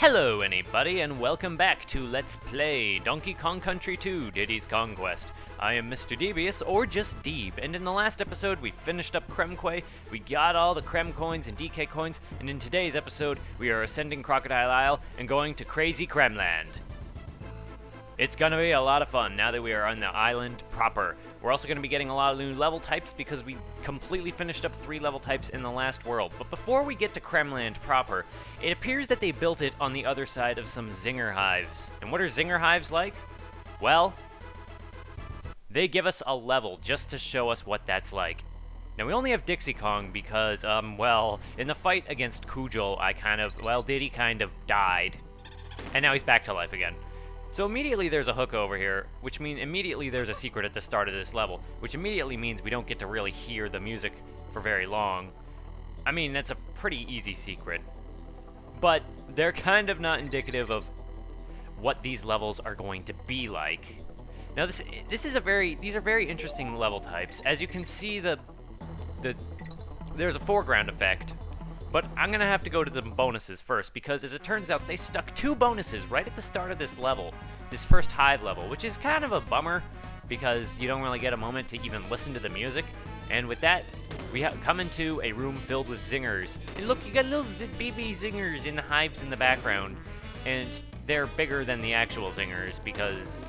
Hello anybody and welcome back to Let's Play Donkey Kong Country 2 Diddy's Conquest. I am Mr. Devious, or just Deeb, and in the last episode we finished up Kremquay, we got all the Krem coins and DK coins, and in today's episode we are ascending Crocodile Isle and going to Krazy Kremland. It's gonna be a lot of fun now that we are on the island proper. We're also gonna be getting a lot of new level types because we completely finished up 3 level types in the last world. But before we get to Kremland proper, it appears that they built it on the other side of some Zinger hives. And what are Zinger hives like? Well, they give us a level just to show us what that's like. Now we only have Dixie Kong because, well, in the fight against Kujol, Diddy kind of died. And now he's back to life again. So immediately there's a hook over here, which means immediately there's a secret at the start of this level, which immediately means we don't get to really hear the music for very long. I mean, that's a pretty easy secret. But they're kind of not indicative of what these levels are going to be like. Now these are very interesting level types. As you can see, there's a foreground effect. But I'm going to have to go to the bonuses first, because as it turns out, they stuck 2 bonuses right at the start of this level, this first hive level, which is kind of a bummer, because you don't really get a moment to even listen to the music. And with that, we come into a room filled with zingers. And look, you got little baby zingers in the hives in the background, and they're bigger than the actual zingers, because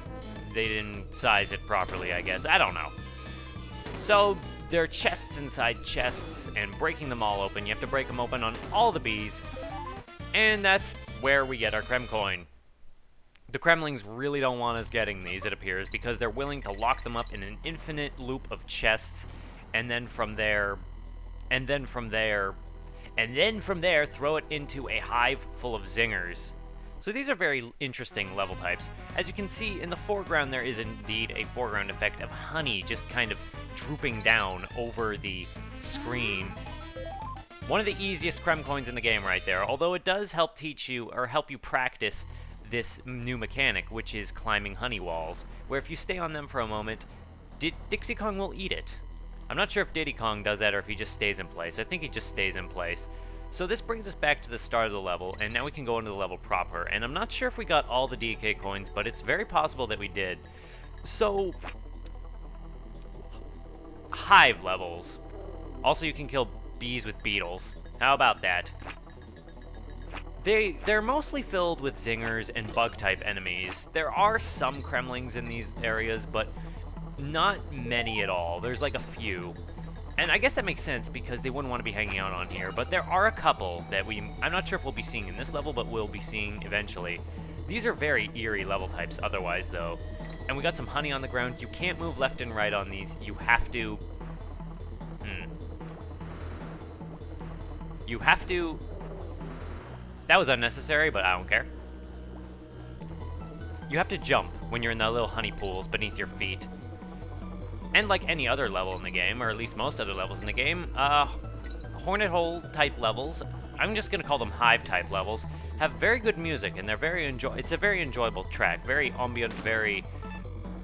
they didn't size it properly, I guess. I don't know. So there are chests inside chests, and breaking them all open. You have to break them open on all the bees, and that's where we get our Krem coin. The Kremlings really don't want us getting these, it appears, because they're willing to lock them up in an infinite loop of chests, and then from there, throw it into a hive full of zingers. So these are very interesting level types. As you can see, in the foreground there is indeed a foreground effect of honey just kind of drooping down over the screen. One of the easiest Krem coins in the game right there, although it does help teach you, or help you practice this new mechanic, which is climbing honey walls, where if you stay on them for a moment, Dixie Kong will eat it. I'm not sure if Diddy Kong does that or if he just stays in place. I think he just stays in place. So this brings us back to the start of the level, and now we can go into the level proper. And I'm not sure if we got all the DK coins, but it's very possible that we did. So, hive levels. Also, you can kill bees with beetles. How about that? They're mostly filled with zingers and bug-type enemies. There are some Kremlings in these areas, but not many at all. There's like a few. And I guess that makes sense because they wouldn't want to be hanging out on here, but there are a couple that I'm not sure if we'll be seeing in this level, but we'll be seeing eventually. These are very eerie level types otherwise, though. And we got some honey on the ground. You can't move left and right on these. You have to... You have to... That was unnecessary, but I don't care. You have to jump when you're in the little honey pools beneath your feet. And like any other level in the game, or at least most other levels in the game, Hornet Hole type levels, I'm just gonna call them hive type levels, have very good music, and they're it's a very enjoyable track, very ambient, very...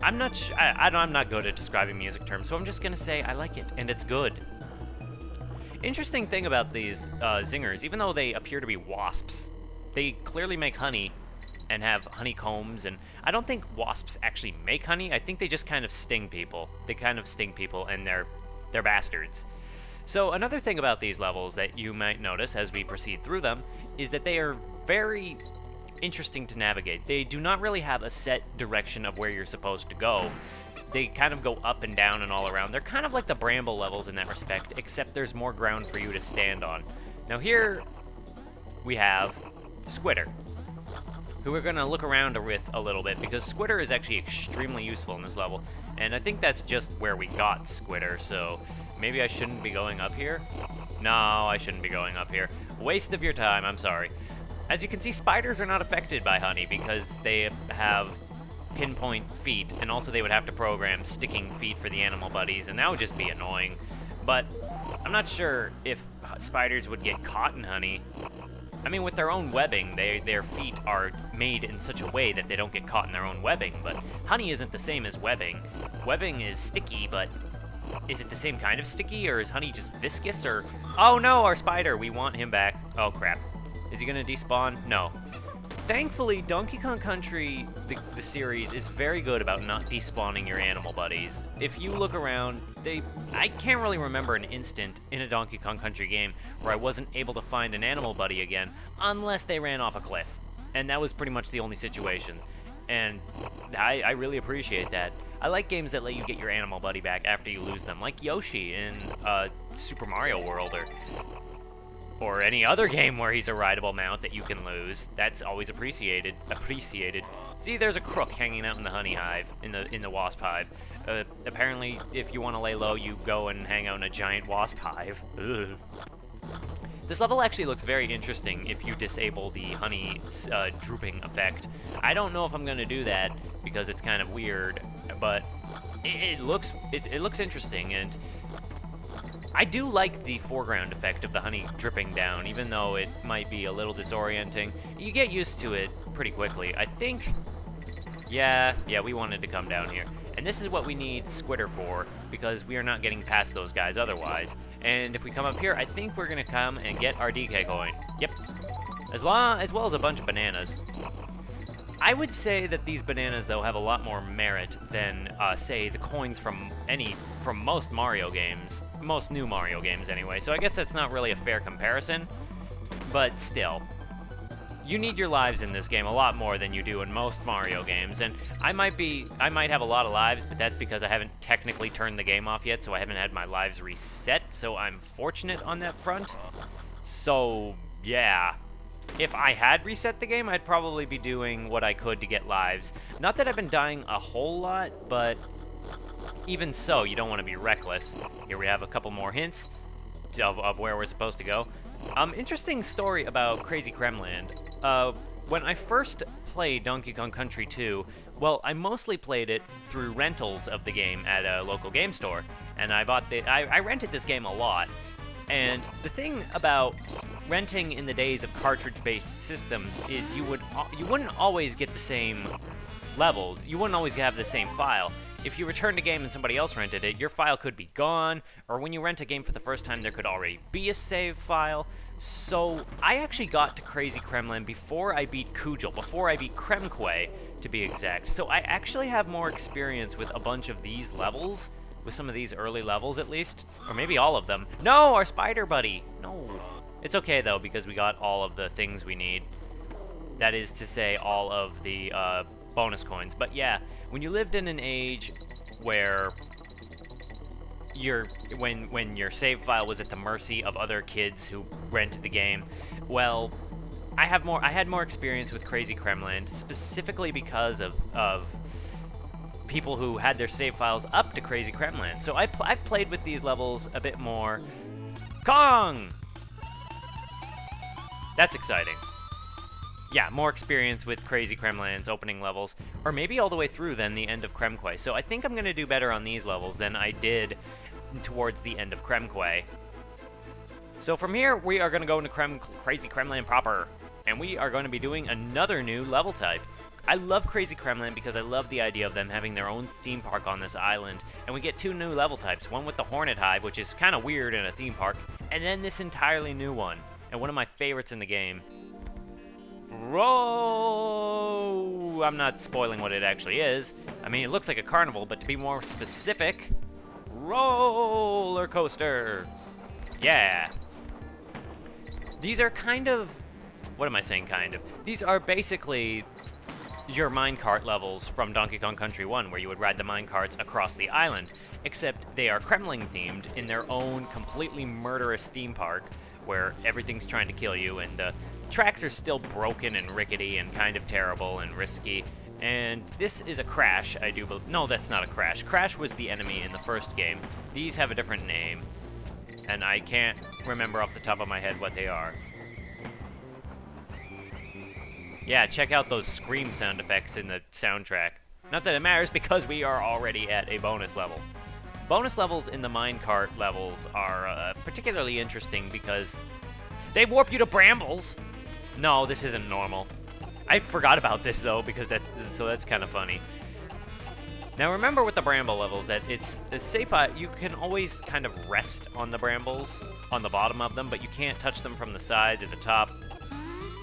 I'm not good at describing music terms, so I'm just gonna say I like it, and it's good. Interesting thing about these zingers, even though they appear to be wasps, they clearly make honey and have honeycombs, and I don't think wasps actually make honey. I think they just kind of sting people. They kind of sting people, and they're bastards. So another thing about these levels that you might notice as we proceed through them is that they are very interesting to navigate. They do not really have a set direction of where you're supposed to go. They kind of go up and down and all around. They're kind of like the Bramble levels in that respect, except there's more ground for you to stand on. Now here we have Squitter, who we're going to look around with a little bit, because Squitter is actually extremely useful in this level, and I think that's just where we got Squitter, so maybe I shouldn't be going up here? No, I shouldn't be going up here. Waste of your time, I'm sorry. As you can see, spiders are not affected by honey because they have pinpoint feet, and also they would have to program sticking feet for the animal buddies, and that would just be annoying. But I'm not sure if spiders would get caught in honey. I mean, with their own webbing, their feet are made in such a way that they don't get caught in their own webbing, but honey isn't the same as webbing. Webbing is sticky, but is it the same kind of sticky, or is honey just viscous, or... Oh no, our spider! We want him back. Oh crap. Is he gonna despawn? No. Thankfully, Donkey Kong Country, the series, is very good about not despawning your animal buddies. If you look around, I can't really remember an instant in a Donkey Kong Country game where I wasn't able to find an animal buddy again, unless they ran off a cliff. And that was pretty much the only situation. And I really appreciate that. I like games that let you get your animal buddy back after you lose them, like Yoshi in Super Mario World, or any other game where he's a rideable mount that you can lose. That's always appreciated. See, there's a crook hanging out in the honey hive, in the wasp hive. Apparently, if you want to lay low, you go and hang out in a giant wasp hive. Ugh. This level actually looks very interesting if you disable the honey drooping effect. I don't know if I'm going to do that because it's kind of weird, but it looks interesting, and I do like the foreground effect of the honey dripping down, even though it might be a little disorienting. You get used to it pretty quickly. I think, yeah, we wanted to come down here. And this is what we need Squitter for, because we are not getting past those guys otherwise. And if we come up here, I think we're going to come and get our DK coin. Yep. As well as a bunch of bananas. I would say that these bananas, though, have a lot more merit than, say, the coins from most Mario games. Most new Mario games, anyway. So I guess that's not really a fair comparison. But still. You need your lives in this game a lot more than you do in most Mario games, and I might have a lot of lives, but that's because I haven't technically turned the game off yet, so I haven't had my lives reset, so I'm fortunate on that front. So, yeah. If I had reset the game, I'd probably be doing what I could to get lives. Not that I've been dying a whole lot, but even so, you don't want to be reckless. Here we have a couple more hints of where we're supposed to go. Interesting story about Krazy Kremland. When I first played Donkey Kong Country 2, well, I mostly played it through rentals of the game at a local game store, and I rented this game a lot. And the thing about renting in the days of cartridge-based systems is you wouldn't always get the same levels. You wouldn't always have the same file. If you returned a game and somebody else rented it, your file could be gone, or when you rent a game for the first time, there could already be a save file. So I actually got to Krazy Kremland before I beat Kujal, before I beat Kremquay, to be exact. So I actually have more experience with a bunch of these levels, with some of these early levels at least, or maybe all of them. No, our spider buddy! No. It's okay though, because we got all of the things we need. That is to say, all of the bonus coins. But yeah, when you lived in an age where when your save file was at the mercy of other kids who rented the game, well, I had more experience with Krazy Kremland, specifically because of people who had their save files up to Krazy Kremland. So I've played with these levels a bit more. Kong! That's exciting. Yeah, more experience with Krazy Kremland's opening levels, or maybe all the way through than the end of Kremquay. So I think I'm going to do better on these levels than I did towards the end of Kremquay. So from here, we are going to go into Krazy Kremland proper, and we are going to be doing another new level type. I love Krazy Kremland because I love the idea of them having their own theme park on this island, and we get two new level types, one with the Hornet Hive, which is kind of weird in a theme park, and then this entirely new one, and one of my favorites in the game. Roll! I'm not spoiling what it actually is. I mean, it looks like a carnival, but to be more specific, roller coaster. Yeah. These are kind of... What am I saying, kind of? These are basically your minecart levels from Donkey Kong Country 1, where you would ride the minecarts across the island, except they are Kremling themed in their own completely murderous theme park, where everything's trying to kill you, and the tracks are still broken and rickety and kind of terrible and risky. And this is a Crash, I do believe. No, that's not a Crash. Crash was the enemy in the first game. These have a different name, and I can't remember off the top of my head what they are. Yeah, check out those scream sound effects in the soundtrack. Not that it matters, because we are already at a bonus level. Bonus levels in the minecart levels are particularly interesting because they warp you to brambles. No, this isn't normal. I forgot about this though, because that's kind of funny. Now remember with the bramble levels that it's safe. You can always kind of rest on the brambles on the bottom of them, but you can't touch them from the sides or the top.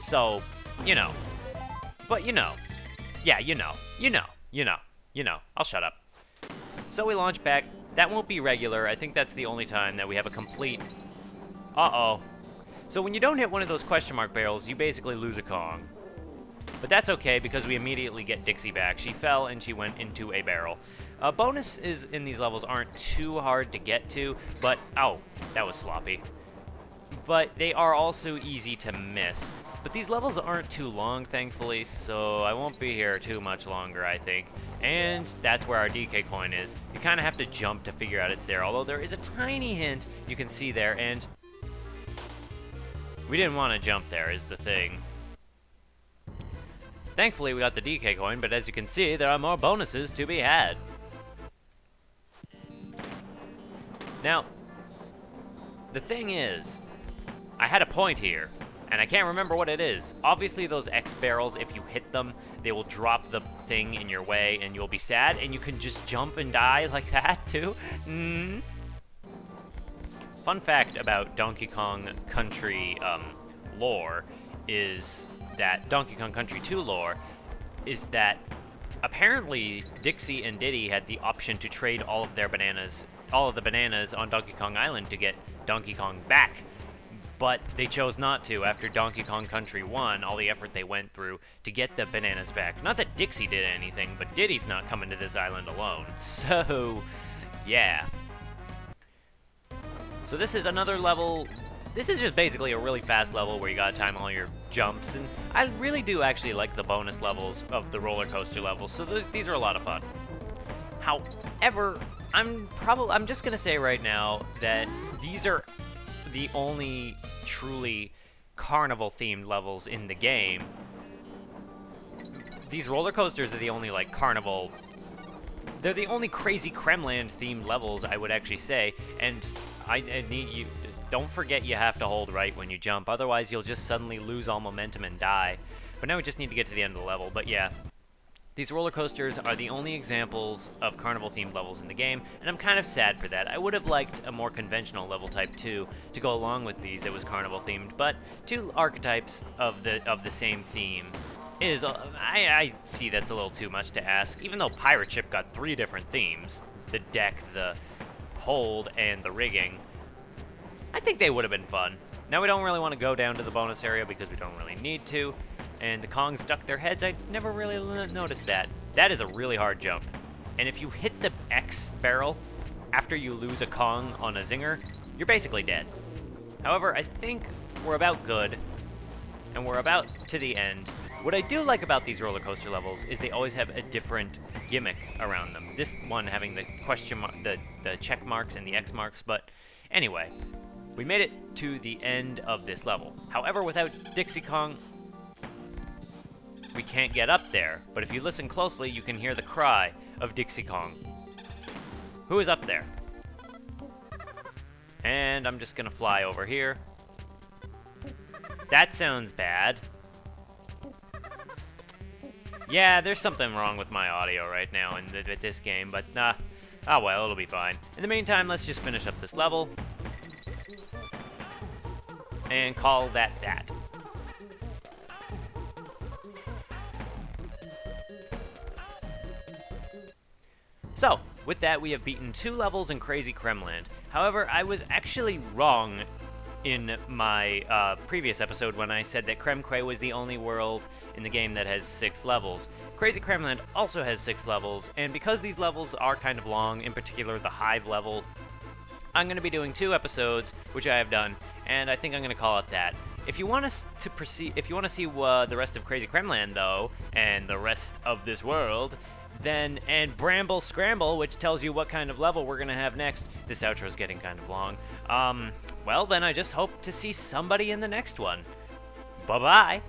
So, you know, But you know. Yeah, you know. I'll shut up. So we launch back. That won't be regular. I think that's the only time that we have a complete... Uh-oh. So when you don't hit one of those question mark barrels, you basically lose a Kong. But that's okay, because we immediately get Dixie back. She fell, and she went into a barrel. Bonuses in these levels aren't too hard to get to, but... Oh, that was sloppy. But they are also easy to miss. But these levels aren't too long, thankfully, so I won't be here too much longer, I think. And that's where our DK coin is. You kind of have to jump to figure out it's there, although there is a tiny hint you can see there, and... we didn't want to jump there, is the thing. Thankfully, we got the DK coin, but as you can see, there are more bonuses to be had. Now, the thing is, I had a point here, and I can't remember what it is. Obviously, those X barrels, if you hit them, they will drop the thing in your way, and you'll be sad, and you can just jump and die like that, too. Fun fact about Donkey Kong Country lore is that Donkey Kong Country 2 lore is that apparently Dixie and Diddy had the option to trade all of the bananas on Donkey Kong Island to get Donkey Kong back. But they chose not to after Donkey Kong Country 1, all the effort they went through to get the bananas back. Not that Dixie did anything, but Diddy's not coming to this island alone. So, yeah. So this is another level. This is just basically a really fast level where you gotta time all your jumps, and I really do actually like the bonus levels of the roller coaster levels, so these are a lot of fun. However, I'm just gonna say right now that these are the only truly carnival-themed levels in the game. These roller coasters are the only, like, carnival... They're the only Krazy Kremland-themed levels, I would actually say, and I need you... Don't forget you have to hold right when you jump, otherwise you'll just suddenly lose all momentum and die. But now we just need to get to the end of the level, but yeah. These roller coasters are the only examples of carnival-themed levels in the game, and I'm kind of sad for that. I would have liked a more conventional level type 2 to go along with these that was carnival-themed, but two archetypes of the same theme is... I see that's a little too much to ask, even though Pirate Ship got 3 different themes. The deck, the hold, and the rigging. I think they would have been fun. Now we don't really want to go down to the bonus area because we don't really need to. And the Kongs duck their heads. I never really noticed that. That is a really hard jump. And if you hit the X barrel after you lose a Kong on a Zinger, you're basically dead. However, I think we're about good. And we're about to the end. What I do like about these roller coaster levels is they always have a different gimmick around them. This one having the question mark, the check marks and the X marks, but anyway. We made it to the end of this level. However, without Dixie Kong, we can't get up there. But if you listen closely, you can hear the cry of Dixie Kong. Who is up there? And I'm just gonna fly over here. That sounds bad. Yeah, there's something wrong with my audio right now in this game, but oh well, it'll be fine. In the meantime, let's just finish up this level. And call that that. So, with that, we have beaten 2 levels in Krazy Kremland. However, I was actually wrong in my previous episode when I said that Kremkwe was the only world in the game that has 6 levels. Krazy Kremland also has 6 levels, and because these levels are kind of long, in particular the Hive level, I'm going to be doing 2 episodes, which I have done, and I think I'm going to call it that. If you want us to proceed, if you want to see the rest of Krazy Kremland, though, and the rest of this world, then, and Bramble Scramble, which tells you what kind of level we're going to have next, this outro's getting kind of long, well, then I just hope to see somebody in the next one. Bye-bye!